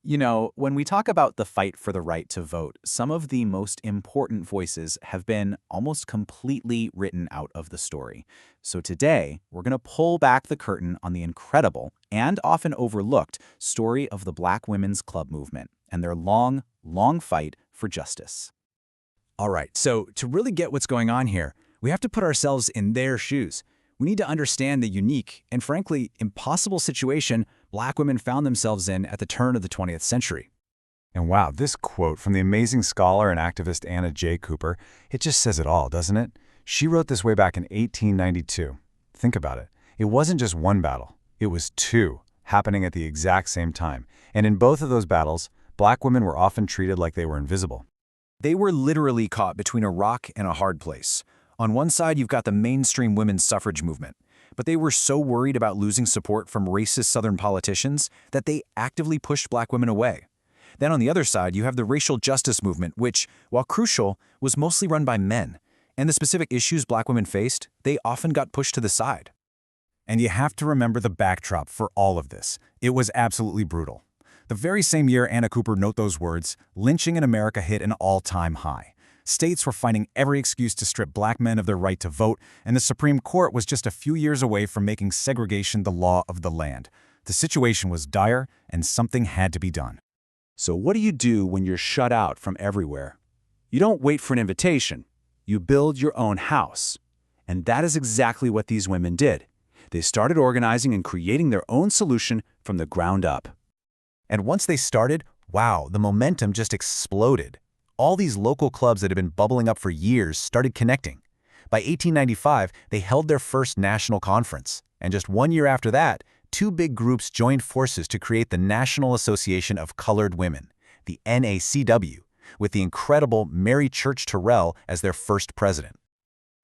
You know, when we talk about the fight for the right to vote, some of the most important voices have been almost completely written out of the story. So today, we're going to pull back the curtain on the incredible and often overlooked story of the Black Women's Club movement and their long, long fight for justice. All right, so to really get what's going on here, we have to put ourselves in their shoes. We need to understand the unique and frankly impossible situation Black women found themselves in at the turn of the 20th century. And wow, this quote from the amazing scholar and activist Anna J. Cooper, it just says it all, doesn't it? She wrote this way back in 1892. Think about it. It wasn't just one battle. It was two, happening at the exact same time. And in both of those battles, Black women were often treated like they were invisible. They were literally caught between a rock and a hard place. On one side, you've got the mainstream women's suffrage movement, but they were so worried about losing support from racist Southern politicians that they actively pushed Black women away. Then on the other side, you have the racial justice movement, which, while crucial, was mostly run by men. And the specific issues Black women faced, they often got pushed to the side. And you have to remember the backdrop for all of this. It was absolutely brutal. The very same year Anna Cooper wrote those words, lynching in America hit an all-time high. States were finding every excuse to strip Black men of their right to vote, and the Supreme Court was just a few years away from making segregation the law of the land. The situation was dire, and something had to be done. So what do you do when you're shut out from everywhere? You don't wait for an invitation. You build your own house. And that is exactly what these women did. They started organizing and creating their own solution from the ground up. And once they started, wow, the momentum just exploded. All these local clubs that had been bubbling up for years started connecting. By 1895, they held their first national conference. And just 1 year after that, two big groups joined forces to create the National Association of Colored Women, the NACW, with the incredible Mary Church Terrell as their first president.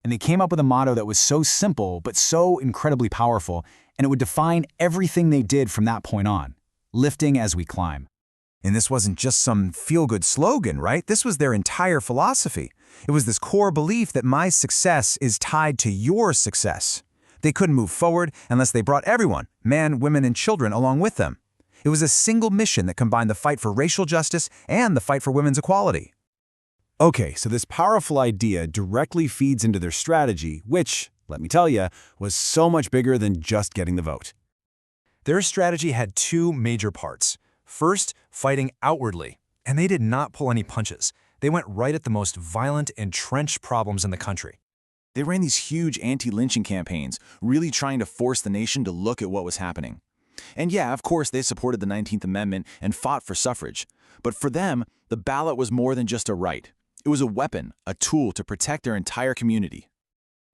And they came up with a motto that was so simple but so incredibly powerful, and it would define everything they did from that point on: lifting as we climb. And this wasn't just some feel-good slogan, right? This was their entire philosophy. It was this core belief that my success is tied to your success. They couldn't move forward unless they brought everyone, men, women, and children, along with them. It was a single mission that combined the fight for racial justice and the fight for women's equality. Okay, so this powerful idea directly feeds into their strategy, which, let me tell you, was so much bigger than just getting the vote. Their strategy had two major parts. First, fighting outwardly, and they did not pull any punches. They went right at the most violent, entrenched problems in the country. They ran these huge anti-lynching campaigns, really trying to force the nation to look at what was happening. And yeah, of course, they supported the 19th Amendment and fought for suffrage. But for them, the ballot was more than just a right. It was a weapon, a tool to protect their entire community.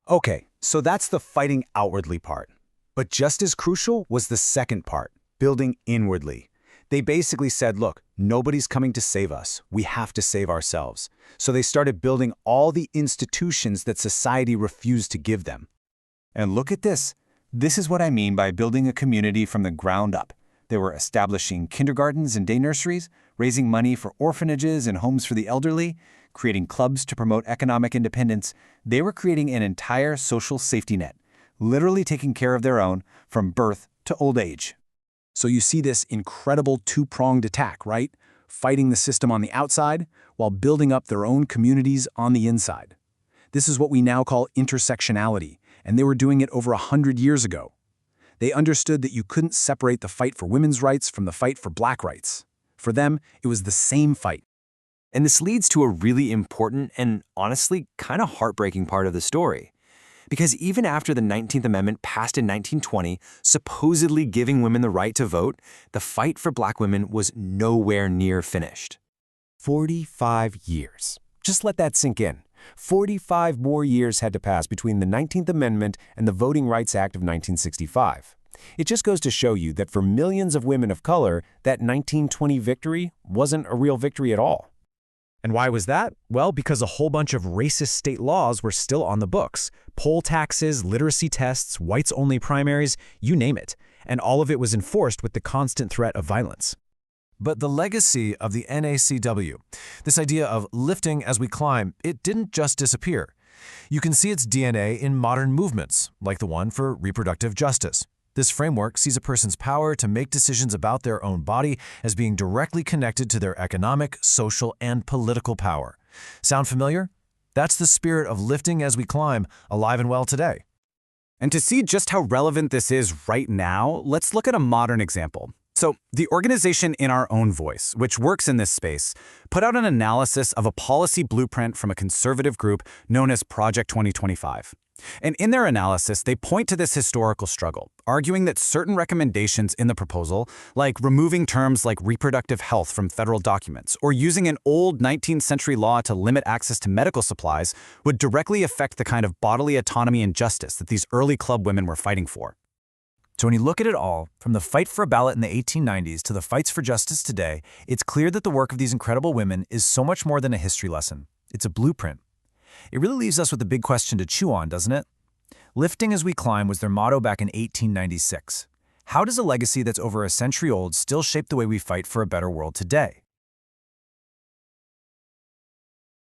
Okay, so that's the fighting outwardly part. But just as crucial was the second part, building inwardly. They basically said, look, nobody's coming to save us. We have to save ourselves. So they started building all the institutions that society refused to give them. And look at this. This is what I mean by building a community from the ground up. They were establishing kindergartens and day nurseries, raising money for orphanages and homes for the elderly, creating clubs to promote economic independence. They were creating an entire social safety net, literally taking care of their own from birth to old age. So you see this incredible two-pronged attack, right? Fighting the system on the outside while building up their own communities on the inside. This is what we now call intersectionality, and they were doing it over 100 years ago. They understood that you couldn't separate the fight for women's rights from the fight for Black rights. For them, it was the same fight. And this leads to a really important and honestly kind of heartbreaking part of the story. Because even after the 19th Amendment passed in 1920, supposedly giving women the right to vote, the fight for Black women was nowhere near finished. 45 years. Just let that sink in. 45 more years had to pass between the 19th Amendment and the Voting Rights Act of 1965. It just goes to show you that for millions of women of color, that 1920 victory wasn't a real victory at all. And why was that? Well, because a whole bunch of racist state laws were still on the books. Poll taxes, literacy tests, whites-only primaries, you name it. And all of it was enforced with the constant threat of violence. But the legacy of the NACW, this idea of lifting as we climb, it didn't just disappear. You can see its DNA in modern movements, like the one for reproductive justice. This framework sees a person's power to make decisions about their own body as being directly connected to their economic, social, and political power. Sound familiar? That's the spirit of lifting as we climb, alive and well today. And to see just how relevant this is right now, let's look at a modern example. So, the organization In Our Own Voice, which works in this space, put out an analysis of a policy blueprint from a conservative group known as Project 2025. And in their analysis, they point to this historical struggle, arguing that certain recommendations in the proposal, like removing terms like reproductive health from federal documents or using an old 19th century law to limit access to medical supplies, would directly affect the kind of bodily autonomy and justice that these early club women were fighting for. So when you look at it all, from the fight for a ballot in the 1890s to the fights for justice today, it's clear that the work of these incredible women is so much more than a history lesson. It's a blueprint. It really leaves us with a big question to chew on, doesn't it? Lifting as we climb was their motto back in 1896. How does a legacy that's over a century old still shape the way we fight for a better world today?